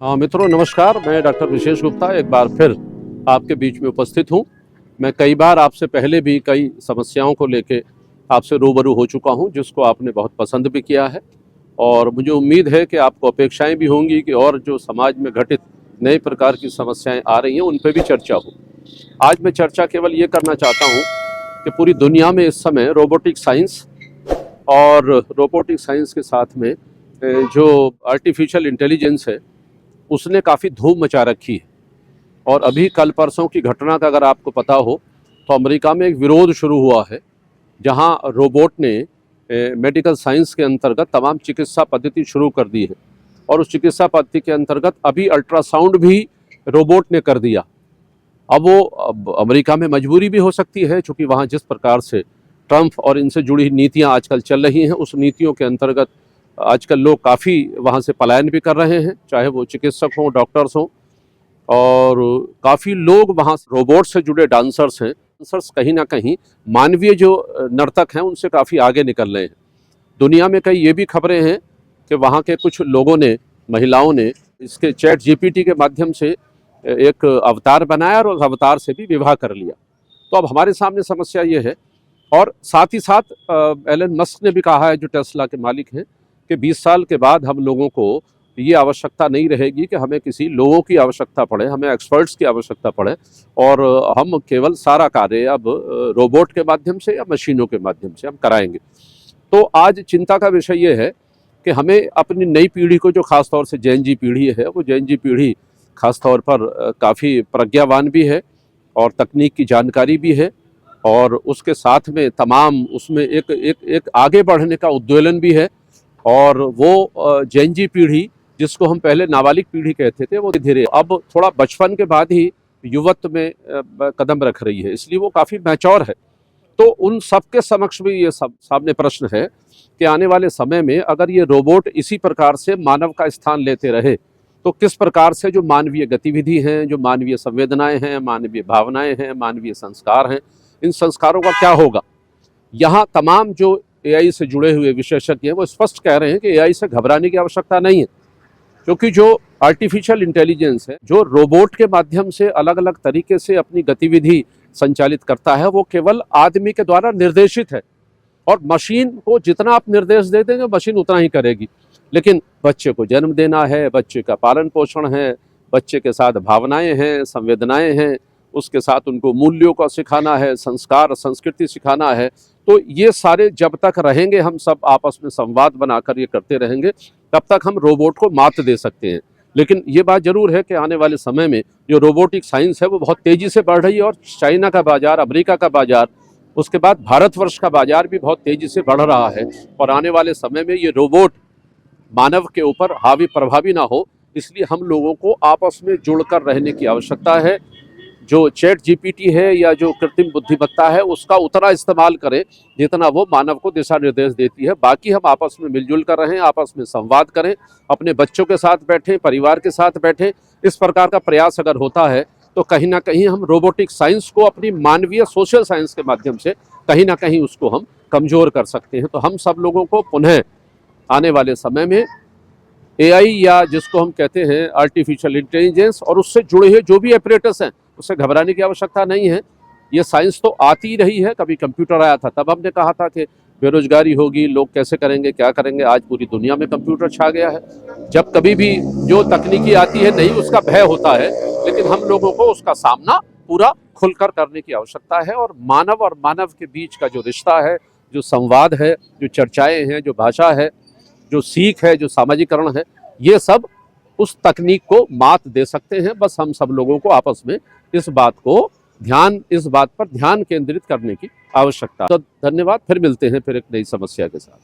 मित्रों नमस्कार, मैं डॉक्टर विशेष गुप्ता एक बार फिर आपके बीच में उपस्थित हूं। मैं कई बार आपसे पहले भी कई समस्याओं को लेके आपसे रूबरू हो चुका हूं, जिसको आपने बहुत पसंद भी किया है और मुझे उम्मीद है कि आपको अपेक्षाएं भी होंगी कि और जो समाज में घटित नए प्रकार की समस्याएं आ रही हैं उन पर भी चर्चा हो। आज मैं चर्चा केवल ये करना चाहता हूँ कि पूरी दुनिया में इस समय रोबोटिक साइंस और रोबोटिक साइंस के साथ में जो आर्टिफिशियल इंटेलिजेंस है उसने काफ़ी धूम मचा रखी है। और अभी कल परसों की घटना का अगर आपको पता हो तो अमेरिका में एक विरोध शुरू हुआ है, जहां रोबोट ने मेडिकल साइंस के अंतर्गत तमाम चिकित्सा पद्धति शुरू कर दी है और उस चिकित्सा पद्धति के अंतर्गत अभी अल्ट्रासाउंड भी रोबोट ने कर दिया। अब अमेरिका में मजबूरी भी हो सकती है, चूँकि वहाँ जिस प्रकार से ट्रंप और इनसे जुड़ी नीतियाँ आजकल चल रही हैं, उस नीतियों के अंतर्गत आजकल लोग काफ़ी वहाँ से पलायन भी कर रहे हैं, चाहे वो चिकित्सक हों, डॉक्टर्स हों, और काफ़ी लोग वहाँ रोबोट से जुड़े डांसर्स हैं। डांसर्स कहीं ना कहीं मानवीय जो नर्तक हैं उनसे काफ़ी आगे निकल रहे हैं। दुनिया में कई ये भी खबरें हैं कि वहाँ के कुछ लोगों ने, महिलाओं ने इसके चैट जीपीटी के माध्यम से एक अवतार बनाया और उस अवतार से भी विवाह कर लिया। तो अब हमारे सामने समस्या ये है, और साथ ही साथ एलन मस्क ने भी कहा है, जो टेस्ला के मालिक हैं, कि 20 साल के बाद हम लोगों को ये आवश्यकता नहीं रहेगी कि हमें किसी लोगों की आवश्यकता पड़े, हमें एक्सपर्ट्स की आवश्यकता पड़े, और हम केवल सारा कार्य अब रोबोट के माध्यम से या मशीनों के माध्यम से हम कराएंगे। तो आज चिंता का विषय ये है कि हमें अपनी नई पीढ़ी को, जो खास तौर से जेन जी पीढ़ी है, वो जेन जी पीढ़ी खास तौर पर काफ़ी प्रज्ञावान भी है और तकनीक की जानकारी भी है, और उसके साथ में तमाम उसमें एक आगे बढ़ने का उद्वेलन भी है। और वो जेन जी पीढ़ी, जिसको हम पहले नाबालिग पीढ़ी कहते थे, वो धीरे अब थोड़ा बचपन के बाद ही युवत्व में कदम रख रही है, इसलिए वो काफ़ी मैच्योर है। तो उन सबके समक्ष भी ये सब सामने प्रश्न है कि आने वाले समय में अगर ये रोबोट इसी प्रकार से मानव का स्थान लेते रहे तो किस प्रकार से जो मानवीय गतिविधि हैं, जो मानवीय संवेदनाएं हैं, मानवीय भावनाएं हैं, मानवीय संस्कार हैं, इन संस्कारों का क्या होगा। यहाँ तमाम जो एआई से जुड़े हुए विशेषज्ञ हैं वो स्पष्ट कह रहे हैं कि एआई से घबराने की आवश्यकता नहीं है, क्योंकि जो आर्टिफिशियल इंटेलिजेंस है, जो रोबोट के माध्यम से अलग अलग तरीके से अपनी गतिविधि संचालित करता है, वो केवल आदमी के द्वारा निर्देशित है, और मशीन को जितना आप निर्देश दे देंगे मशीन उतना ही करेगी। लेकिन बच्चे को जन्म देना है, बच्चे का पालन पोषण है, बच्चे के साथ भावनाएं हैं, संवेदनाएं हैं, उसके साथ उनको मूल्यों का सिखाना है, संस्कार संस्कृति सिखाना है। तो ये सारे जब तक रहेंगे, हम सब आपस में संवाद बनाकर ये करते रहेंगे, तब तक हम रोबोट को मात दे सकते हैं। लेकिन ये बात जरूर है कि आने वाले समय में जो रोबोटिक साइंस है वो बहुत तेज़ी से बढ़ रही है, और चाइना का बाजार, अमेरिका का बाजार, उसके बाद भारतवर्ष का बाजार भी बहुत तेज़ी से बढ़ रहा है। और आने वाले समय में ये रोबोट मानव के ऊपर हावी प्रभावी ना हो, इसलिए हम लोगों को आपस में जुड़कर रहने की आवश्यकता है। जो चैट जीपीटी है या जो कृत्रिम बुद्धिमत्ता है, उसका उतना इस्तेमाल करें जितना वो मानव को दिशा निर्देश देती है। बाकी हम आपस में मिलजुल कर रहें, आपस में संवाद करें, अपने बच्चों के साथ बैठें, परिवार के साथ बैठें। इस प्रकार का प्रयास अगर होता है तो कहीं ना कहीं हम रोबोटिक साइंस को अपनी मानवीय सोशल साइंस के माध्यम से कहीं ना कहीं उसको हम कमज़ोर कर सकते हैं। तो हम सब लोगों को पुनः आने वाले समय में एआई, या जिसको हम कहते हैं आर्टिफिशियल इंटेलिजेंस, और उससे जुड़े हुए जो भी ऑपरेटर्स हैं, उससे घबराने की आवश्यकता नहीं है। ये साइंस तो आती रही है, कभी कंप्यूटर आया था तब हमने कहा था कि बेरोजगारी होगी, लोग कैसे करेंगे, क्या करेंगे। आज पूरी दुनिया में कंप्यूटर छा गया है। जब कभी भी जो तकनीकी आती है, नहीं उसका भय होता है, लेकिन हम लोगों को उसका सामना पूरा खुलकर करने की आवश्यकता है। और मानव के बीच का जो रिश्ता है, जो संवाद है, जो चर्चाएँ हैं, जो भाषा है, जो सीख है, जो सामाजिकरण है, ये सब उस तकनीक को मात दे सकते हैं। बस हम सब लोगों को आपस में इस बात पर ध्यान केंद्रित करने की आवश्यकता। तो धन्यवाद, फिर मिलते हैं फिर एक नई समस्या के साथ।